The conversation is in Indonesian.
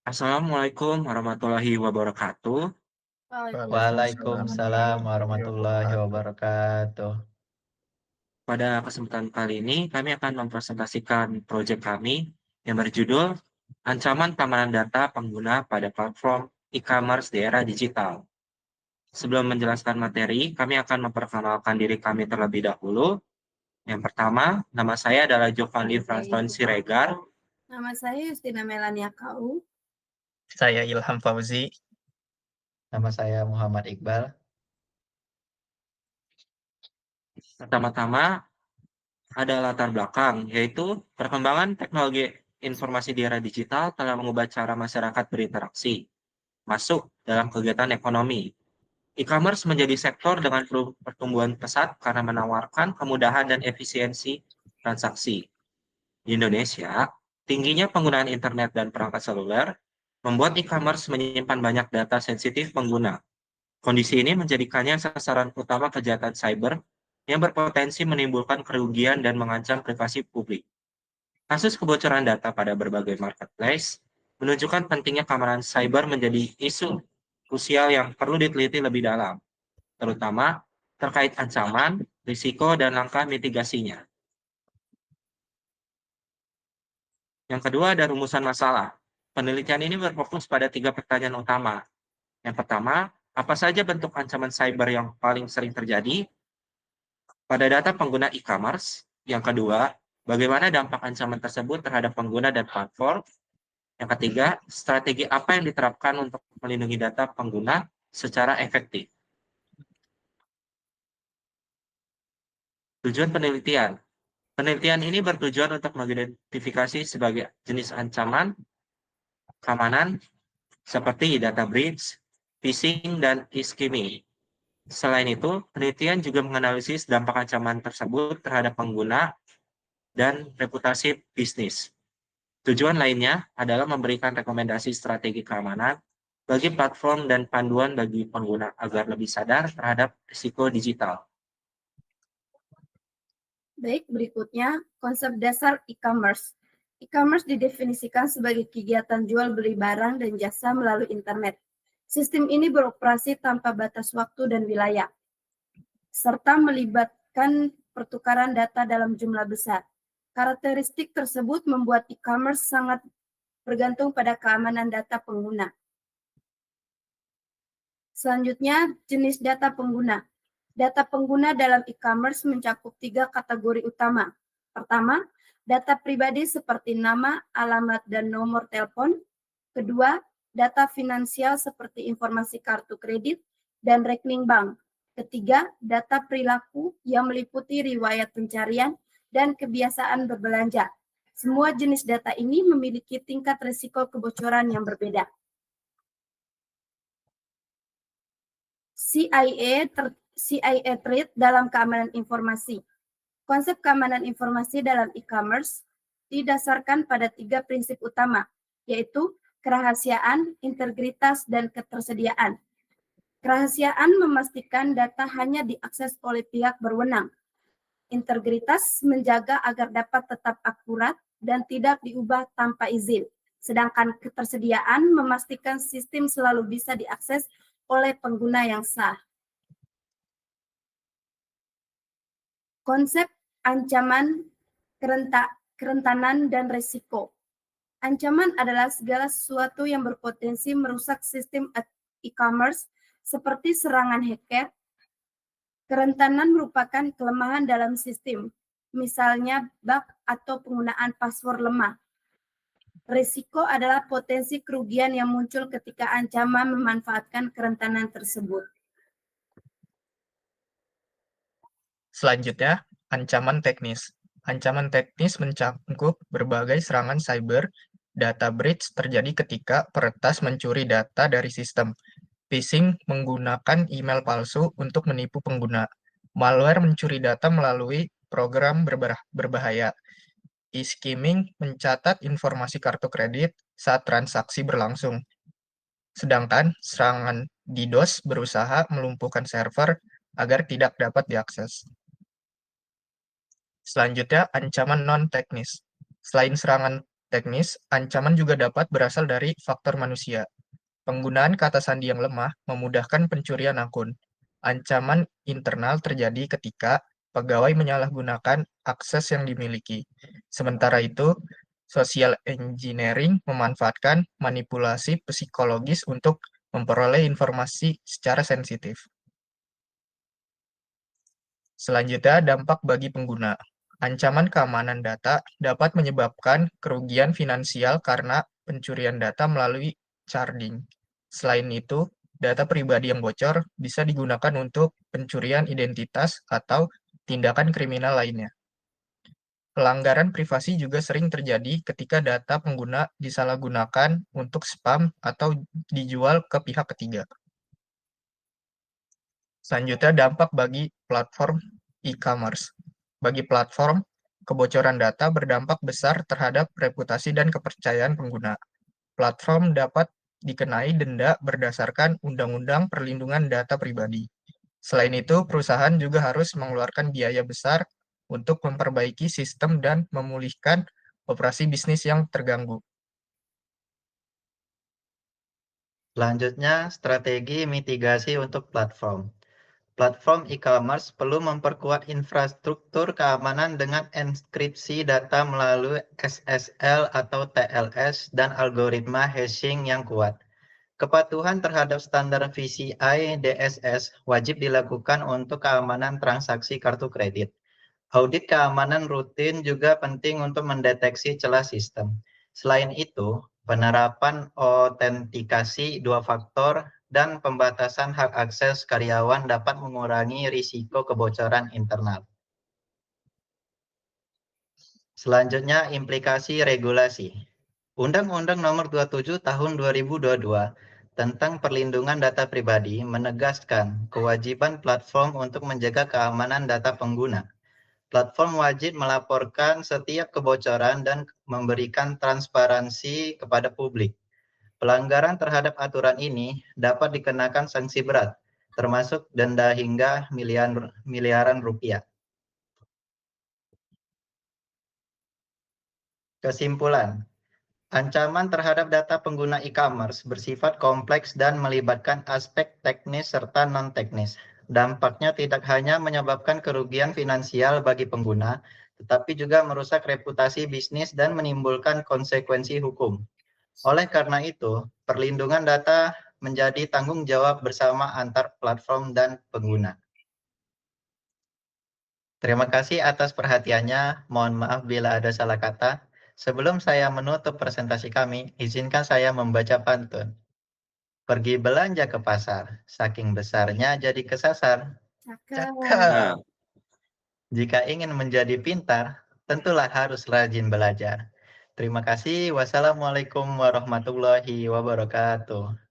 Assalamualaikum warahmatullahi wabarakatuh. Waalaikumsalam Waalaikumsalam warahmatullahi warahmatullahi wabarakatuh. wabarakatuh. Pada kesempatan kali ini, kami akan mempresentasikan proyek kami yang berjudul Ancaman Keamanan Data Pengguna pada Platform E-commerce di Era Digital. Sebelum menjelaskan materi, kami akan memperkenalkan diri kami terlebih dahulu. Yang pertama, nama saya adalah Giovanni Franston Siregar. Nama saya Justina Melania Kau. Saya Ilham Fauzi. Nama saya Muhammad Iqbal. Pertama-tama, ada latar belakang, yaitu perkembangan teknologi informasi di era digital telah mengubah cara masyarakat berinteraksi, masuk dalam kegiatan ekonomi. E-commerce menjadi sektor dengan pertumbuhan pesat karena menawarkan kemudahan dan efisiensi transaksi. Di Indonesia, tingginya penggunaan internet dan perangkat seluler membuat e-commerce menyimpan banyak data sensitif pengguna. Kondisi ini menjadikannya sasaran utama kejahatan cyber yang berpotensi menimbulkan kerugian dan mengancam privasi publik. Kasus kebocoran data pada berbagai marketplace menunjukkan pentingnya keamanan cyber menjadi isu krusial yang perlu diteliti lebih dalam, terutama terkait ancaman, risiko, dan langkah mitigasinya. Yang kedua ada rumusan masalah. Penelitian ini berfokus pada 3 pertanyaan utama. Yang pertama, apa saja bentuk ancaman cyber yang paling sering terjadi pada data pengguna e-commerce? Yang kedua, bagaimana dampak ancaman tersebut terhadap pengguna dan platform? Yang ketiga, strategi apa yang diterapkan untuk melindungi data pengguna secara efektif? Tujuan penelitian. Penelitian ini bertujuan untuk mengidentifikasi sebagai jenis ancaman keamanan seperti data breach, phishing, dan skimming. Selain itu, penelitian juga menganalisis dampak ancaman tersebut terhadap pengguna dan reputasi bisnis. Tujuan lainnya adalah memberikan rekomendasi strategi keamanan bagi platform dan panduan bagi pengguna agar lebih sadar terhadap risiko digital. Baik, berikutnya konsep dasar e-commerce. E-commerce didefinisikan sebagai kegiatan jual beli barang dan jasa melalui internet. Sistem ini beroperasi tanpa batas waktu dan wilayah, serta melibatkan pertukaran data dalam jumlah besar. Karakteristik tersebut membuat e-commerce sangat bergantung pada keamanan data pengguna. Selanjutnya, jenis data pengguna. Data pengguna dalam e-commerce mencakup 3 kategori utama. Pertama, data pribadi seperti nama, alamat, dan nomor telepon. Kedua, data finansial seperti informasi kartu kredit dan rekening bank. Ketiga, data perilaku yang meliputi riwayat pencarian dan kebiasaan berbelanja. Semua jenis data ini memiliki tingkat risiko kebocoran yang berbeda. CIA Threat dalam keamanan informasi. Konsep keamanan informasi dalam e-commerce didasarkan pada 3 prinsip utama, yaitu kerahasiaan, integritas, dan ketersediaan. Kerahasiaan memastikan data hanya diakses oleh pihak berwenang. Integritas menjaga agar dapat tetap akurat dan tidak diubah tanpa izin. Sedangkan ketersediaan memastikan sistem selalu bisa diakses oleh pengguna yang sah. Konsep ancaman, kerentanan, dan risiko. Ancaman adalah segala sesuatu yang berpotensi merusak sistem e-commerce seperti serangan hacker. Kerentanan merupakan kelemahan dalam sistem, misalnya bug atau penggunaan password lemah. Risiko adalah potensi kerugian yang muncul ketika ancaman memanfaatkan kerentanan tersebut. Selanjutnya, ancaman teknis. Ancaman teknis mencakup berbagai serangan cyber. Data breach terjadi ketika peretas mencuri data dari sistem. Phishing menggunakan email palsu untuk menipu pengguna. Malware mencuri data melalui program berbahaya. E-skimming mencatat informasi kartu kredit saat transaksi berlangsung. Sedangkan serangan DDoS berusaha melumpuhkan server agar tidak dapat diakses. Selanjutnya, ancaman non-teknis. Selain serangan teknis, ancaman juga dapat berasal dari faktor manusia. Penggunaan kata sandi yang lemah memudahkan pencurian akun. Ancaman internal terjadi ketika pegawai menyalahgunakan akses yang dimiliki. Sementara itu, social engineering memanfaatkan manipulasi psikologis untuk memperoleh informasi secara sensitif. Selanjutnya, dampak bagi pengguna. Ancaman keamanan data dapat menyebabkan kerugian finansial karena pencurian data melalui sharding. Selain itu, data pribadi yang bocor bisa digunakan untuk pencurian identitas atau tindakan kriminal lainnya. Pelanggaran privasi juga sering terjadi ketika data pengguna disalahgunakan untuk spam atau dijual ke pihak ketiga. Selanjutnya, dampak bagi platform e-commerce. Bagi platform, kebocoran data berdampak besar terhadap reputasi dan kepercayaan pengguna. Platform dapat dikenai denda berdasarkan Undang-Undang Perlindungan Data Pribadi. Selain itu, perusahaan juga harus mengeluarkan biaya besar untuk memperbaiki sistem dan memulihkan operasi bisnis yang terganggu. Selanjutnya, strategi mitigasi untuk platform. Platform e-commerce perlu memperkuat infrastruktur keamanan dengan enkripsi data melalui SSL atau TLS dan algoritma hashing yang kuat. Kepatuhan terhadap standar PCI DSS wajib dilakukan untuk keamanan transaksi kartu kredit. Audit keamanan rutin juga penting untuk mendeteksi celah sistem. Selain itu, penerapan autentikasi dua faktor dan pembatasan hak akses karyawan dapat mengurangi risiko kebocoran internal. Selanjutnya, implikasi regulasi. Undang-Undang Nomor 27 Tahun 2022 tentang Perlindungan Data Pribadi menegaskan kewajiban platform untuk menjaga keamanan data pengguna. Platform wajib melaporkan setiap kebocoran dan memberikan transparansi kepada publik. Pelanggaran terhadap aturan ini dapat dikenakan sanksi berat, termasuk denda hingga miliaran rupiah. Kesimpulan, ancaman terhadap data pengguna e-commerce bersifat kompleks dan melibatkan aspek teknis serta non-teknis. Dampaknya tidak hanya menyebabkan kerugian finansial bagi pengguna, tetapi juga merusak reputasi bisnis dan menimbulkan konsekuensi hukum. Oleh karena itu, perlindungan data menjadi tanggung jawab bersama antar platform dan pengguna. Terima kasih atas perhatiannya. Mohon maaf bila ada salah kata. Sebelum saya menutup presentasi kami, izinkan saya membaca pantun. Pergi belanja ke pasar, saking besarnya jadi kesasar. Cakep. Nah, Jika ingin menjadi pintar, tentulah harus rajin belajar. Terima kasih. Wassalamualaikum warahmatullahi wabarakatuh.